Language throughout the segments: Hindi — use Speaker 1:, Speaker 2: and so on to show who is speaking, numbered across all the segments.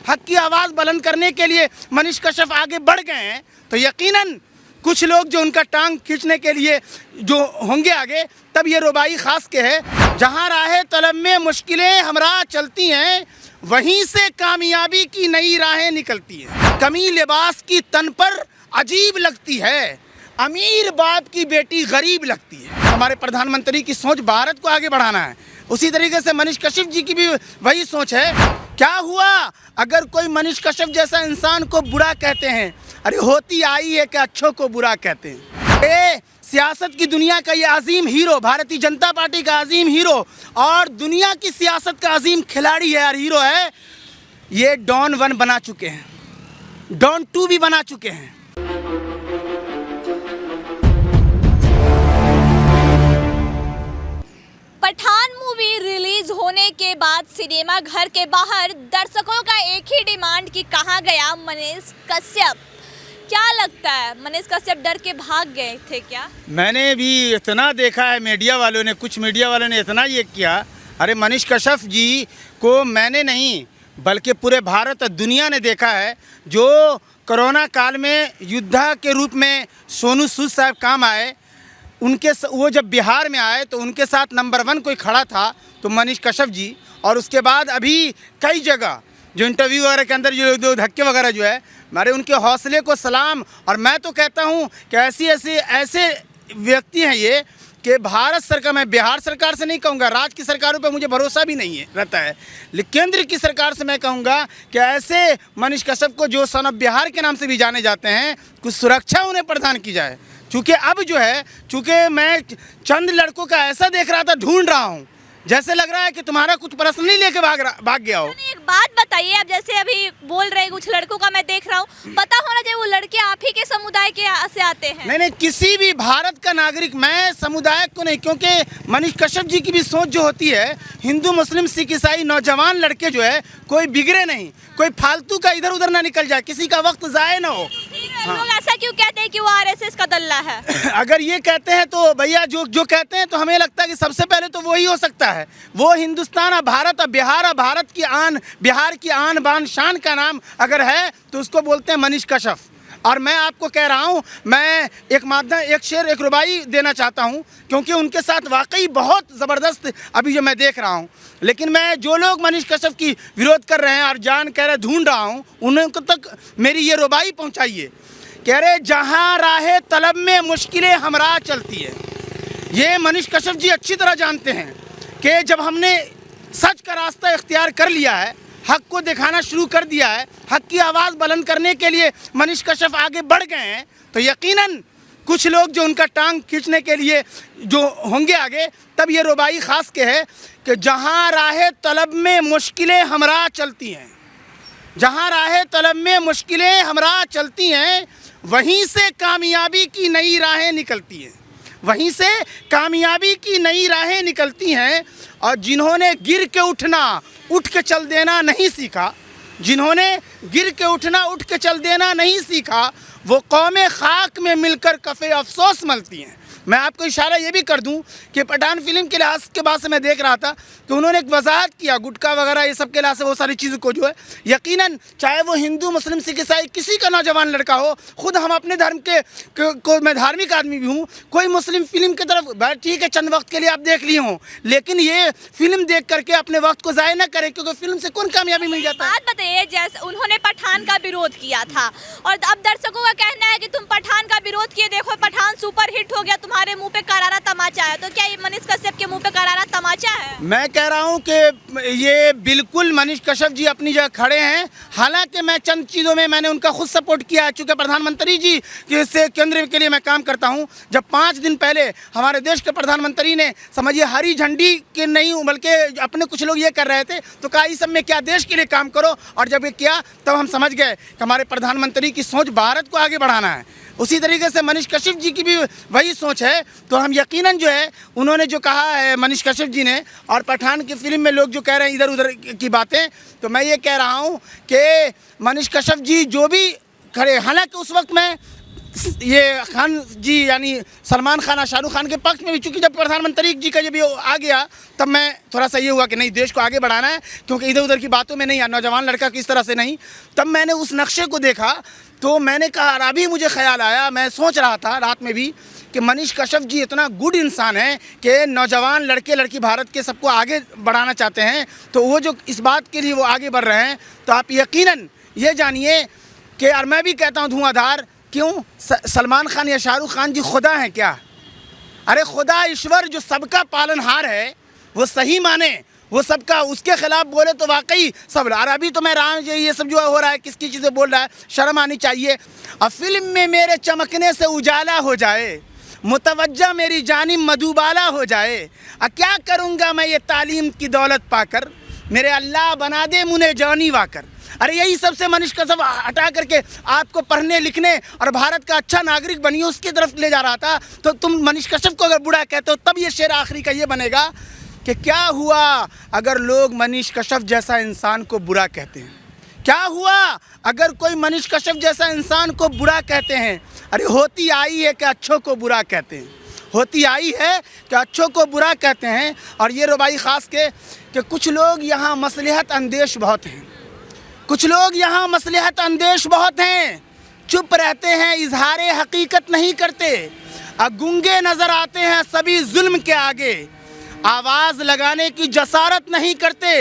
Speaker 1: हक की आवाज़ बुलंद करने के लिए मनीष कश्यप आगे बढ़ गए हैं, तो यकीनन कुछ लोग जो उनका टांग खींचने के लिए जो होंगे आगे, तब ये रुबाई ख़ास के है। जहाँ राह तलब में मुश्किलें हमरा चलती हैं, वहीं से कामयाबी की नई राहें निकलती हैं। कमी लिबास की तन पर अजीब लगती है, अमीर बाप की बेटी गरीब लगती है। हमारे प्रधानमंत्री की सोच भारत को आगे बढ़ाना है, उसी तरीके से मनीष कश्यप जी की भी वही सोच है। क्या हुआ अगर कोई मनीष कश्यप जैसा इंसान को बुरा कहते हैं? अरे होती आई है कि अच्छों को बुरा कहते हैं। ये सियासत की दुनिया का ये अजीम हीरो, भारतीय जनता पार्टी का अजीम हीरो और दुनिया की सियासत का अजीम खिलाड़ी है और हीरो है, ये डॉन 1 बना चुके हैं, डॉन 2 भी बना चुके हैं।
Speaker 2: पठान मूवी रिलीज होने के बाद सिनेमा घर के बाहर दर्शकों का एक ही डिमांड कि कहाँ गया मनीष कश्यप। क्या लगता है, मनीष कश्यप डर के भाग गए थे क्या?
Speaker 1: मैंने भी इतना देखा है, मीडिया वालों ने, कुछ मीडिया वालों ने इतना ये किया। अरे मनीष कश्यप जी को मैंने नहीं बल्कि पूरे भारत दुनिया ने देखा है, जो कोरोना काल में योद्धा के रूप में सोनू सूद साहब काम आए, उनके वो जब बिहार में आए तो उनके साथ नंबर 1 कोई खड़ा था तो मनीष कश्यप जी। और उसके बाद अभी कई जगह जो इंटरव्यू वगैरह के अंदर जो धक्के वगैरह जो है, हमारे उनके हौसले को सलाम। और मैं तो कहता हूँ कि ऐसे व्यक्ति हैं ये कि भारत सरकार, मैं बिहार सरकार से नहीं कहूँगा, राज्य की सरकारों पे मुझे भरोसा भी नहीं है रहता है, लेकिन केंद्र की सरकार से मैं कहूँगा कि ऐसे मनीष कश्यप को जो सन ऑफ बिहार के नाम से भी जाने जाते हैं, कुछ सुरक्षा उन्हें प्रदान की जाए। चूँकि अब जो है, चूँकि मैं चंद लड़कों का ऐसा देख रहा था, ढूंढ रहा हूँ, जैसे लग रहा है कि तुम्हारा कुछ प्रश्न नहीं लेके भाग गया हो।
Speaker 2: एक बात बताइए, अब जैसे अभी बोल रहे कुछ लड़कों का मैं देख रहा हूँ, पता होना चाहिए वो लड़के आप ही के समुदाय के से आते हैं?
Speaker 1: नहीं, किसी भी भारत का नागरिक, मैं समुदाय को नहीं, क्योंकि मनीष कश्यप जी की भी सोच जो होती है, हिंदू मुस्लिम सिख ईसाई नौजवान लड़के जो है कोई बिगड़े नहीं, कोई फालतू का इधर उधर ना निकल जाए, किसी का वक्त ज़ाया ना हो।
Speaker 2: लोग ऐसा क्यों कहते हैं कि वो आरएसएस का दल्ला है?
Speaker 1: अगर ये कहते हैं तो भैया जो कहते हैं तो हमें लगता है कि सबसे पहले तो वही हो सकता है। वो हिंदुस्तान और भारत और बिहार और भारत की आन, बिहार की आन बान शान का नाम अगर है तो उसको बोलते हैं मनीष कश्यप। और मैं आपको कह रहा हूँ, मैं एक शेर एक रुबाई देना चाहता हूँ, क्योंकि उनके साथ वाकई बहुत ज़बरदस्त अभी जो मैं देख रहा हूँ। लेकिन मैं जो लोग मनीष कश्यप की विरोध कर रहे हैं और जान कह रहे ढूंढ रहा हूँ, उन्हें तक मेरी ये रुबाई पहुँचाइए। कह रहे जहाँ राह तलब में मुश्किलें हमरा चलती है। ये मनीष कश्यप जी अच्छी तरह जानते हैं कि जब हमने सच का रास्ता इख्तियार कर लिया है, हक को दिखाना शुरू कर दिया है, हक की आवाज़ बुलंद करने के लिए मनीष कश्यप आगे बढ़ गए हैं, तो यकीनन कुछ लोग जो उनका टांग खींचने के लिए जो होंगे आगे, तब ये रुबाई ख़ास के है कि जहाँ राह तलब में मुश्किलें हमरा चलती हैं, जहाँ राह तलब में मुश्किलें हमरा चलती हैं, वहीं से कामयाबी की नई राहें निकलती हैं, वहीं से कामयाबी की नई राहें निकलती हैं। और जिन्होंने गिर के उठना उठ के चल देना नहीं सीखा, जिन्होंने गिर के उठना उठ के चल देना नहीं सीखा, वो कौमे खाक में मिलकर कफ़े अफसोस मलती हैं। मैं आपको इशारा ये भी कर दूं कि पठान फिल्म के लिहाज के बाद से मैं देख रहा था कि उन्होंने एक वजाहत किया गुटखा वगैरह ये सब के लिहाज से, वो सारी चीज़ों को जो है, यकीनन चाहे वो हिंदू मुस्लिम सिख ईसाई किसी का नौजवान लड़का हो, खुद हम अपने धर्म को मैं धार्मिक आदमी भी हूँ, कोई मुस्लिम फिल्म की तरफ ठीक है चंद वक्त के लिए आप देख लिए हों, लेकिन ये फिल्म देख करके अपने वक्त को ज़ाया न करें, क्योंकि फिल्म से कौन कामयाबी मिल जाता है।
Speaker 2: बात बताइए, जैसे उन्होंने पठान का विरोध किया था और अब दर्शकों का कहना है कि तुम पठान का विरोध किए, देखो पठान सुपर हिट हो गया, तुम्हारे मुंह पे करारा तमाचा है, तो क्या ये मनीष कश्यप के मुंह पे करारा तमाचा है? मैं
Speaker 1: कह रहा हूं कि ये बिल्कुल मनीष कश्यप जी अपनी जगह खड़े हैं। हालांकि मैं चंद चीज़ों में मैंने उनका खुद सपोर्ट किया है, चूँकि प्रधानमंत्री जी से केंद्र के लिए मैं काम करता हूं। जब 5 दिन पहले हमारे देश के प्रधानमंत्री ने समझिए हरी झंडी के नहीं बल्कि अपने कुछ लोग ये कर रहे थे, तो कहा इस सब में क्या देश के लिए काम करो, और जब ये किया तब हम समझ गए कि हमारे प्रधानमंत्री की सोच भारत को आगे बढ़ाना है। उसी तरीके से मनीष कश्यप जी की भी वही सोच है, तो हम यकीनन जो है उन्होंने जो कहा है मनीष कश्यप जी ने, और पठान की फिल्म में लोग जो कह रहे हैं इधर उधर की बातें, तो मैं ये कह रहा हूँ कि मनीष कश्यप जी जो भी खड़े, हालांकि उस वक्त मैं ये खान जी यानी सलमान खान और शाहरुख खान के पक्ष में भी, चूँकि जब प्रधानमंत्री जी का जब ये आ गया तब मैं थोड़ा सा ये हुआ कि नहीं, देश को आगे बढ़ाना है, क्योंकि इधर उधर की बातों में नहीं, या नौजवान लड़का किस तरह से नहीं। तब मैंने उस नक्शे को देखा तो मैंने कहा, और अभी मुझे ख्याल आया, मैं सोच रहा था रात में भी कि मनीष कश्यप जी इतना गुड इंसान है कि नौजवान लड़के लड़की भारत के सबको आगे बढ़ाना चाहते हैं, तो वो जो इस बात के लिए वो आगे बढ़ रहे हैं, तो आप यकीनन ये जानिए कि, और मैं भी कहता हूँ धुआंधार, क्यों सलमान खान या शाहरुख खान जी खुदा हैं क्या? अरे खुदा ईश्वर जो सबका पालनहार है, वो सही माने, वो सबका, उसके खिलाफ बोले तो वाकई सब। और अभी तो मैं राम जी ये सब जो हो रहा है, किसकी चीज़ें बोल रहा है, शर्म आनी चाहिए। अब फिल्म में मेरे चमकने से उजाला हो जाए, मुतवज्जा मेरी जानिब मधुबाला हो जाए, क्या करूँगा मैं ये तालीम की दौलत पाकर, मेरे अल्लाह बना दे मुझे जानी वाकर। अरे यही सबसे मनीष कश्यप हटा करके आपको पढ़ने लिखने और भारत का अच्छा नागरिक बनिए उसकी तरफ ले जा रहा था, तो तुम मनीष कश्यप को अगर बुरा कहते हो, तब ये शेर आखिरी का ये बनेगा कि क्या हुआ अगर लोग मनीष कश्यप जैसा इंसान को बुरा कहते हैं? क्या हुआ अगर कोई मनीष कश्यप जैसा इंसान को बुरा कहते हैं? अरे होती आई है कि अच्छों को बुरा कहते हैं, होती आई है कि अच्छों को बुरा कहते हैं। और ये रुबाई ख़ास के कि कुछ लोग यहाँ मसलहत अंदेश बहुत हैं, कुछ लोग यहाँ मसलहत अंदेश बहुत हैं, चुप रहते हैं, इजहारे हकीकत नहीं करते, गूंगे नज़र आते हैं सभी जुल्म के आगे, आवाज़ लगाने की जसारत नहीं करते।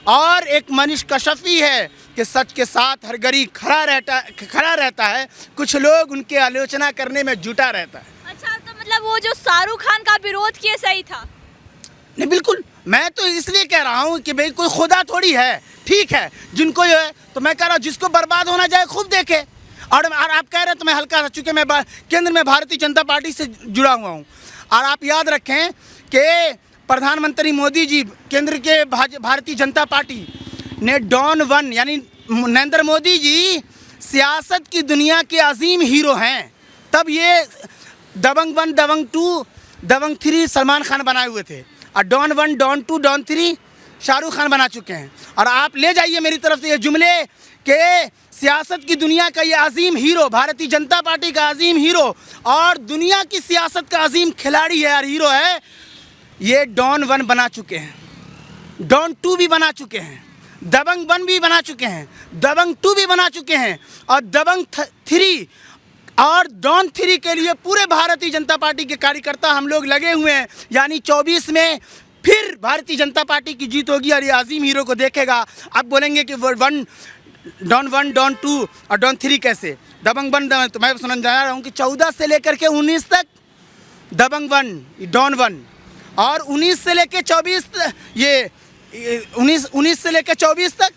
Speaker 1: और एक मनीष कश्यप ही है कि सच के साथ हर घड़ी खड़ा रहता है, कुछ लोग उनके आलोचना करने में जुटा रहता है।
Speaker 2: अच्छा, तो मतलब वो जो शाहरुख खान का विरोध किए सही था? नहीं,
Speaker 1: बिल्कुल, मैं तो इसलिए कह रहा हूँ कि भाई कोई खुदा थोड़ी है, ठीक है, जिनको ये है, तो मैं कह रहा हूँ जिसको बर्बाद होना जाए खुद देखे। और आप कह रहे हैं तो मैं हल्का सा, चूँकि मैं केंद्र में भारतीय जनता पार्टी से जुड़ा हुआ हूँ, और आप याद रखें कि प्रधानमंत्री मोदी जी, केंद्र के भारतीय जनता पार्टी ने डॉन वन यानी नरेंद्र मोदी जी सियासत की दुनिया के अजीम हीरो हैं। तब ये दबंग 1, दबंग 2, दबंग 3 सलमान खान बनाए हुए थे, और डॉन 1, डॉन 2, डॉन 3 शाहरुख खान बना चुके हैं। और आप ले जाइए मेरी तरफ से ये जुमले कि सियासत की दुनिया का ये अजीम हीरो, भारतीय जनता पार्टी का अजीम हीरो और दुनिया की सियासत का अजीम खिलाड़ी है और हीरो है, ये डॉन 1 बना चुके हैं, डॉन 2 भी बना चुके हैं, दबंग 1 भी बना चुके हैं, दबंग 2 भी बना चुके हैं, और दबंग 3 और डॉन 3 के लिए पूरे भारतीय जनता पार्टी के कार्यकर्ता हम लोग लगे हुए हैं। यानी 24 में फिर भारतीय जनता पार्टी की जीत होगी और ये अजीम हीरो को देखेगा। अब बोलेंगे कि डॉन 1, डॉन 2 और डॉन 3 कैसे? दबंग 1, तो मैं सुनने जा रहा हूँ कि 14 से लेकर के 19 तक दबंग 1, डॉन 1, और 19 से लेकर 24 ये 19 से लेकर 24 तक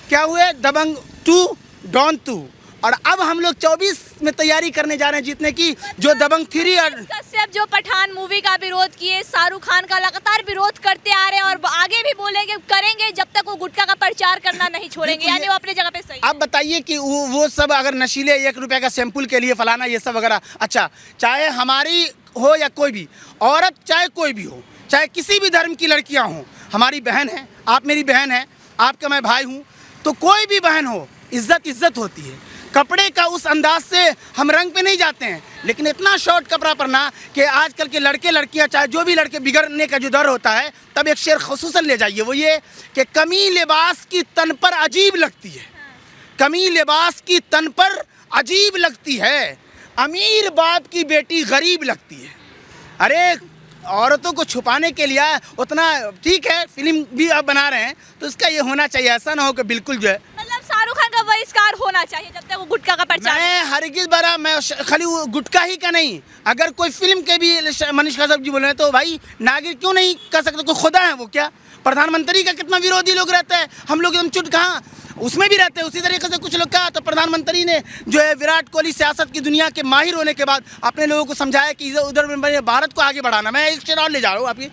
Speaker 1: क्या हुए? दबंग 2, डॉन 2, और अब हम लोग 24 में तैयारी करने जा रहे हैं जीतने की, जो दबंग 3 और
Speaker 2: कश्यप जो पठान मूवी का विरोध किए, शाहरुख खान का लगातार विरोध करते आ रहे हैं और आगे भी बोलेंगे, करेंगे जब तक वो गुटखा का प्रचार करना नहीं छोड़ेंगे, यानी वो अपनी जगह पे सही।
Speaker 1: आप बताइए कि वो सब अगर नशीले 1 रुपये का सैंपल के लिए फलाना ये सब वगैरह, अच्छा चाहे हमारी हो या कोई भी औरत, चाहे कोई भी हो, चाहे किसी भी धर्म की लड़कियाँ हों, हमारी बहन है, आप मेरी बहन है, आपका मैं भाई हूँ, तो कोई भी बहन हो, इज्जत होती है। कपड़े का उस अंदाज से हम रंग पे नहीं जाते हैं, लेकिन इतना शॉर्ट कपड़ा पहनना कि आजकल के लड़के लड़कियां, चाहे जो भी लड़के, बिगड़ने का जो डर होता है, तब एक शेर खुसूसन ले जाइए, वो ये कि कमी लिबास की तन पर अजीब लगती है, कमी लिबास की तन पर अजीब लगती है, अमीर बाप की बेटी गरीब लगती है। अरे औरतों को छुपाने के लिए उतना ठीक है, फिल्म भी अब बना रहे हैं तो इसका ये होना चाहिए, ऐसा ना हो कि बिल्कुल जो है,
Speaker 2: मतलब शाहरुख खान का बहिष्कार होना चाहिए जब तक वो गुटखा का प्रचार।
Speaker 1: मैं हरगिज़ बरा, मैं खाली वो गुटखा ही का नहीं, अगर कोई फिल्म के भी मनीष कश्यप जी बोल रहे हैं तो भाई नागरिक क्यों नहीं कर सकते? कोई खुदा है वो क्या? प्रधानमंत्री का कितना विरोधी लोग रहता है, हम लोग एकदम चुट कहाँ उसमें भी रहते हैं। उसी तरीके से कुछ लोग कहा तो प्रधानमंत्री ने जो है विराट कोहली सियासत की दुनिया के माहिर होने के बाद अपने लोगों को समझाया कि इधर उधर भारत को आगे बढ़ाना। मैं एक शेर और ले जा रहा हूँ आपकी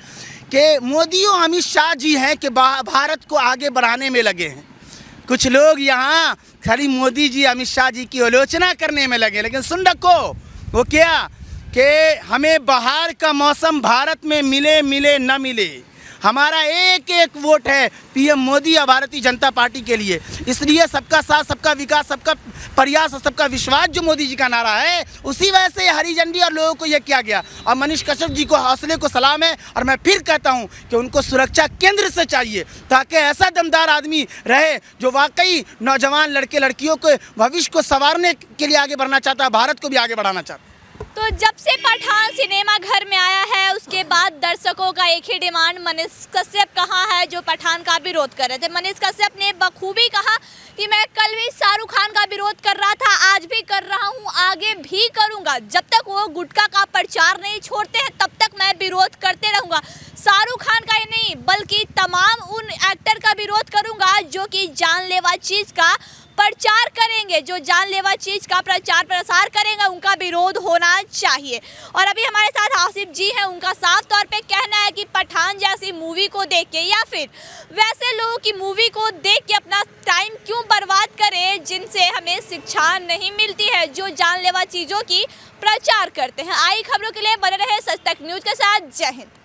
Speaker 1: कि मोदी और अमित शाह जी हैं कि भारत को आगे बढ़ाने में लगे हैं। कुछ लोग यहाँ खाली मोदी जी अमित शाह जी की आलोचना करने में लगे, लेकिन सुन रखो वो क्या कि हमें बाहर का मौसम भारत में मिले मिले न मिले, हमारा एक एक वोट है पीएम मोदी और भारतीय जनता पार्टी के लिए। इसलिए सबका साथ, सबका विकास, सबका प्रयास और सबका विश्वास जो मोदी जी का नारा है, उसी वजह से हरी झंडी और लोगों को यह किया गया। और मनीष कश्यप जी को हौसले को सलाम है। और मैं फिर कहता हूं कि उनको सुरक्षा केंद्र से चाहिए, ताकि ऐसा दमदार आदमी रहे जो वाकई नौजवान लड़के लड़कियों के भविष्य को संवारने के लिए आगे बढ़ना चाहता है, भारत को भी आगे बढ़ाना चाहता है।
Speaker 2: तो जब से पठान सिनेमा घर में आया है, उसके बाद दर्शकों का एक ही डिमांड, मनीष कश्यप कहाँ है जो पठान का विरोध कर रहे थे। मनीष कश्यप ने बखूबी कहा कि मैं कल भी शाहरुख खान का विरोध कर रहा था, आज भी कर रहा हूँ, आगे भी करूँगा। जब तक वो गुटखा का प्रचार नहीं छोड़ते हैं तब तक मैं विरोध करते रहूँगा। शाहरुख खान का ही नहीं बल्कि तमाम उन एक्टर का विरोध करूँगा जो कि जानलेवा चीज़ का प्रचार करेंगे, जो जानलेवा चीज का प्रचार प्रसार करेंगे, उनका विरोध होना चाहिए। और अभी हमारे साथ आसिफ जी हैं, उनका साफ तौर पे कहना है कि पठान जैसी मूवी को देख के या फिर वैसे लोगों की मूवी को देख के अपना टाइम क्यों बर्बाद करें जिनसे हमें शिक्षा नहीं मिलती है, जो जानलेवा चीज़ों की प्रचार करते हैं। आई खबरों के लिए बने रहे सच तक न्यूज़ के साथ। जय हिंद।